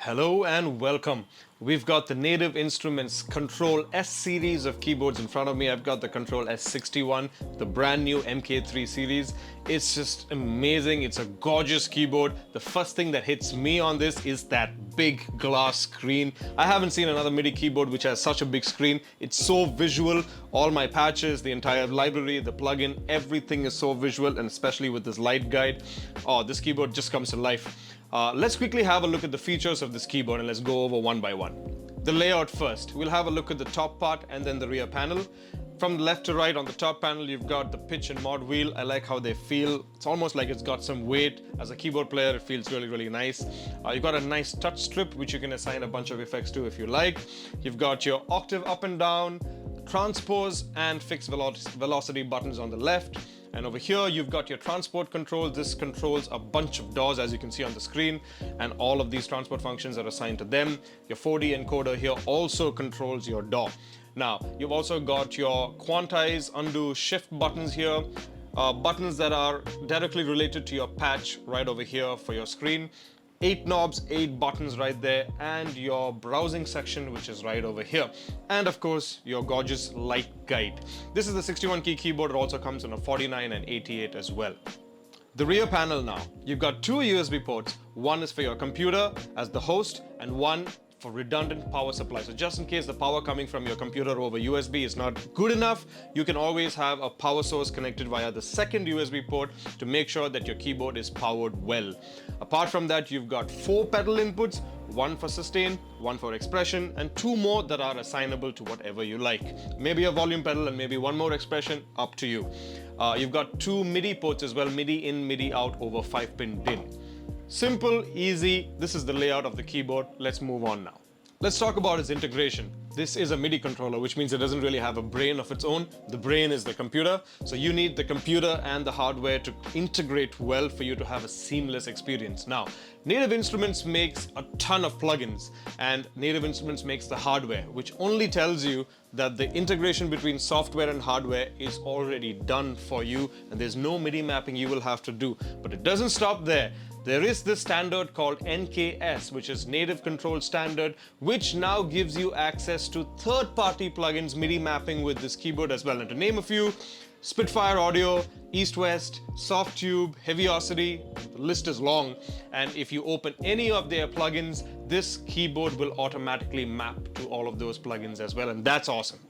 Hello and welcome. We've got the Native Instruments Kontrol S series of keyboards in front of me. I've got the Kontrol S61, the brand new MK3 series. It's just amazing. It's a gorgeous keyboard. The first thing that hits me on this is that big glass screen. I haven't seen another MIDI keyboard which has such a big screen. It's so visual. All my patches, the entire library, the plugin, everything is so visual, and especially with this light guide. Oh, this keyboard just comes to life. Let's quickly have a look at the features of this keyboard and let's go over one by one. The layout first. We'll have a look at the top part and then the rear panel. From left to right on the top panel, you've got the pitch and mod wheel. I like how they feel. It's almost like it's got some weight. As a keyboard player, it feels really, really nice. You've got a nice touch strip, which you can assign a bunch of effects to if you like. You've got your octave up and down, transpose and fixed velocity buttons on the left. And over here, you've got your transport control. This controls a bunch of DAWs, as you can see on the screen, and all of these transport functions are assigned to them. Your 4D encoder here also controls your DAW. Now, you've also got your quantize, undo, shift buttons here, buttons that are directly related to your patch right over here for your screen. 8 knobs, 8 buttons right there, and your browsing section, which is right over here. And of course, your gorgeous light guide. This is the 61 key keyboard. It also comes in a 49 and 88 as well. The rear panel now. You've got 2 USB ports. One is for your computer as the host, and one for redundant power supply. So just in case the power coming from your computer over USB is not good enough, you can always have a power source connected via the second USB port to make sure that your keyboard is powered well. Apart from that, you've got 4 pedal inputs, one for sustain, one for expression, and 2 more that are assignable to whatever you like. Maybe a volume pedal and maybe one more expression, up to you. You've got 2 MIDI ports as well, MIDI in, MIDI out over 5-pin DIN. Simple, easy. This is the layout of the keyboard. Let's move on now. Let's talk about its integration. This is a MIDI controller, which means it doesn't really have a brain of its own. The brain is the computer. So you need the computer and the hardware to integrate well for you to have a seamless experience. Now, Native Instruments makes a ton of plugins, and Native Instruments makes the hardware, which only tells you that the integration between software and hardware is already done for you, and there's no MIDI mapping you will have to do. But it doesn't stop there. There is this standard called NKS, which is Native Control Standard, which now gives you access to third-party plugins MIDI mapping with this keyboard as well. And to name a few, Spitfire Audio, East West, Softtube, Heaviosity, the list is long. And if you open any of their plugins, this keyboard will automatically map to all of those plugins as well, and that's awesome.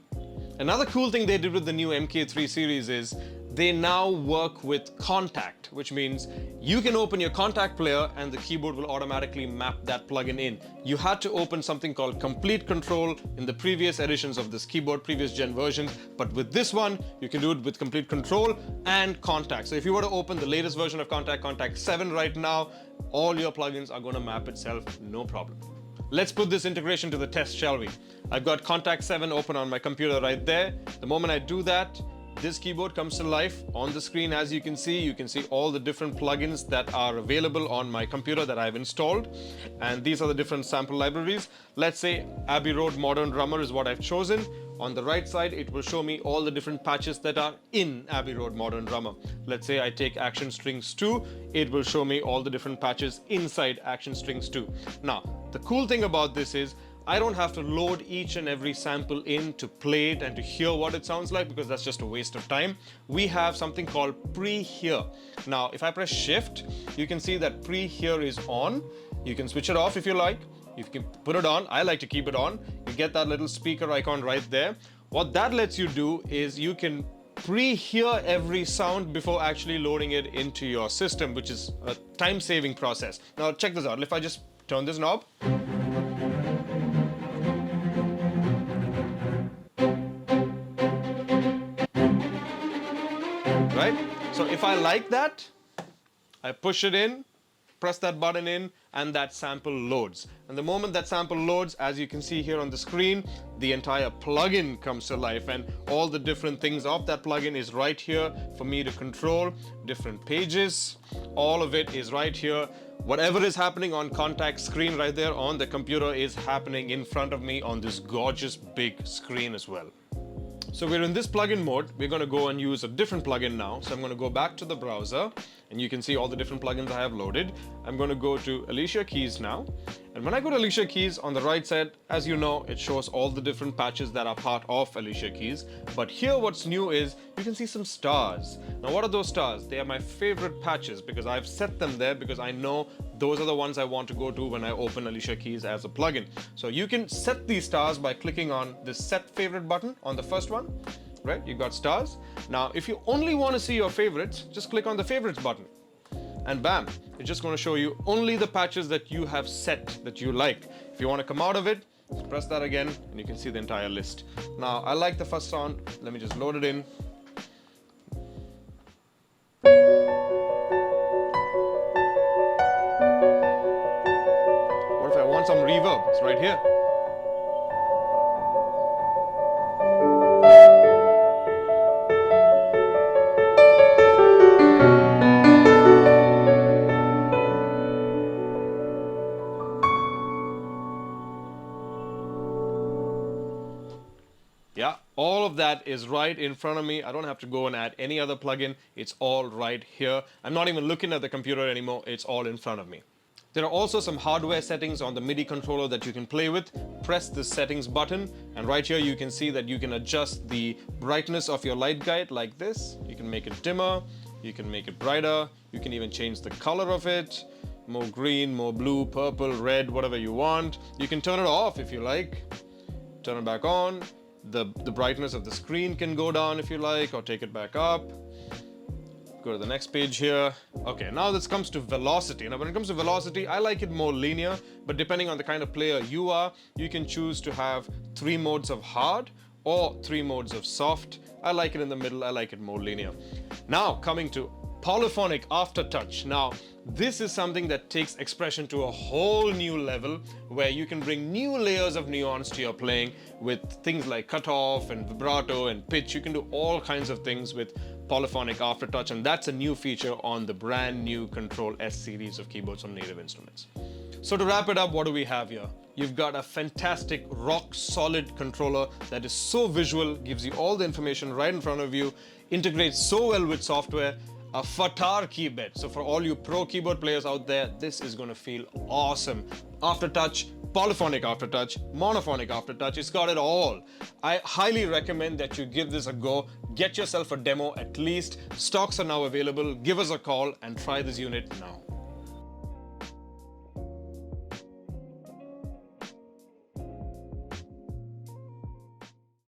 Another cool thing they did with the new MK3 series is they now work with Kontakt, which means you can open your Kontakt player and the keyboard will automatically map that plugin in. You had to open something called Complete Control in the previous editions of this keyboard, previous gen versions, but with this one, you can do it with Complete Control and Kontakt. So if you were to open the latest version of Kontakt, Kontakt 7 right now, all your plugins are going to map itself, no problem. Let's put this integration to the test, shall we? I've got Kontakt 7 open on my computer right there. The moment I do that, this keyboard comes to life on the screen. As you can see all the different plugins that are available on my computer that I've installed. And these are the different sample libraries. Let's say Abbey Road Modern Drummer is what I've chosen. On the right side, it will show me all the different patches that are in Abbey Road Modern Drummer. Let's say I take Action Strings 2, it will show me all the different patches inside Action Strings 2. Now, the cool thing about this is I don't have to load each and every sample in to play it and to hear what it sounds like, because that's just a waste of time. We have something called Prehear. Now, if I press Shift, you can see that Prehear is on. You can switch it off if you like. You can put it on. I like to keep it on. You get that little speaker icon right there. What that lets you do is you can pre-hear every sound before actually loading it into your system, which is a time-saving process. Now, check this out. If I just turn this knob, right? So if I like that, I push it in, press that button in, and that sample loads. And the moment that sample loads, as you can see here on the screen, the entire plugin comes to life, and all the different things of that plugin is right here for me to control. Different pages, all of it is right here. Whatever is happening on Kontakt's screen right there on the computer is happening in front of me on this gorgeous big screen as well. So we're in this plugin mode. We're going to go and use a different plugin now. So I'm going to go back to the browser and you can see all the different plugins I have loaded. I'm going to go to Alicia Keys now. And when I go to Alicia Keys, on the right side, as you know, it shows all the different patches that are part of Alicia Keys. But here what's new is you can see some stars. Now what are those stars? They are my favorite patches because I've set them there because I know those are the ones I want to go to when I open Alicia Keys as a plugin. So you can set these stars by clicking on the set favorite button on the first one. Right, you got stars. Now, if you only want to see your favorites, just click on the favorites button. And bam, it's just going to show you only the patches that you have set that you like. If you want to come out of it, just press that again and you can see the entire list. Now, I like the first sound. Let me just load it in. What if I want some reverb? It's right here. Yeah, all of that is right in front of me. I don't have to go and add any other plugin. It's all right here. I'm not even looking at the computer anymore. It's all in front of me. There are also some hardware settings on the MIDI controller that you can play with. Press the settings button, and right here you can see that you can adjust the brightness of your light guide like this. You can make it dimmer, you can make it brighter, you can even change the color of it. More green, more blue, purple, red, whatever you want. You can turn it off if you like. Turn it back on. The brightness of the screen can go down if you like, or take it back up. Go to the next page here. Okay, now this comes to velocity. Now when it comes to velocity, I like it more linear, but depending on the kind of player you are, you can choose to have 3 modes of hard or 3 modes of soft. I like it in the middle, I like it more linear. Now coming to Polyphonic Aftertouch. Now, this is something that takes expression to a whole new level where you can bring new layers of nuance to your playing with things like cutoff and vibrato and pitch. You can do all kinds of things with Polyphonic Aftertouch, and that's a new feature on the brand new Kontrol S series of keyboards from Native Instruments. So to wrap it up, what do we have here? You've got a fantastic rock solid controller that is so visual, gives you all the information right in front of you, integrates so well with software. A Fatar keyboard. So for all you pro keyboard players out there, this is going to feel awesome. Aftertouch, Polyphonic Aftertouch, Monophonic Aftertouch, it's got it all. I highly recommend that you give this a go. Get yourself a demo at least. Stocks are now available. Give us a call and try this unit now.